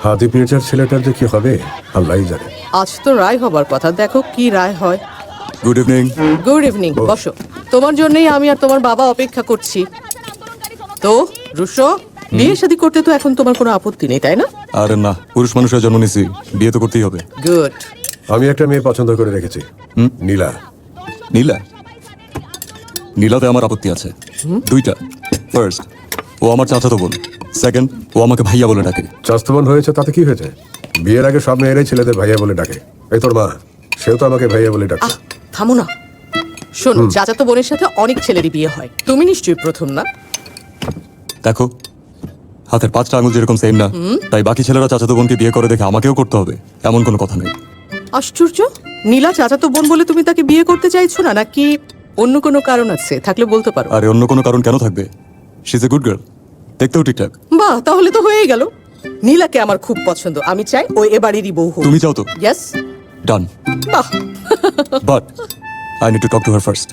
হাতি মির্জার ছেলেটার যে কি হবে আল্লাহই জানে। আজ তো রায় হবার কথা, দেখো কি রায় হয়। Good evening. গুড ইভিনিং, বসো। তোমার জন্যই আমি আর তোমার বাবা অপেক্ষা করছি। তো রুশো, বিয়ে শাদী করতে তো এখন তোমার কোনো আপত্তি নেই, তাই না? আরে না, পুরুষ মানুষের জন্ম নিছি, বিয়ে তো করতেই হবে। গুড। আমি একটা মেয়ে পছন্দ করে রেখেছি, নীলা। নীলা? নীলাতে আমার আপত্তি আছে, দুইটা। ফার্স্ট, ও আমার চাচাতো বোন। সেকেন্ড, ও আমাকে ভাইয়া বলে ডাকে। চাস্তবান হয়েছে তাতে কি হয়েছে? বিয়ের আগে সব মেয়েরাই ছেলেদের ভাইয়া বলে ডাকে। এই তোর মা, সেও তো আমাকে ভাইয়া বলে ডাকে। থামো না। শোনো, চাচাতো বোনের সাথে অনেক ছেলেরই বিয়ে হয়, তুমি নিশ্চয়ই প্রথম না। দেখো, হাতের 5টা আঙুল যেরকম সেম না, তাই বাকি ছেলেরা চাচাতো বোনকে বিয়ে করে দেখে আমাকেও করতে হবে এমন কোনো কথা নেই। আশ্চর্য, নীলা চাচাতো বোন বলে তুমি তাকে বিয়ে করতে চাইছো না, নাকি অন্য কোনো কারণ আছে? থাকলে বলতে পারো। আরে অন্য কোনো কারণ কেন থাকবে? She is a good girl, দেখতেও ঠিকঠাক। বাহ, তাহলে তো হয়েই গেল। নীলাকে আমার খুব পছন্দ, আমি চাই ও এবারেরই বউ হোক। তুমি চাও তো? ইয়েস। ডান। বাহ। But I need to talk to her first.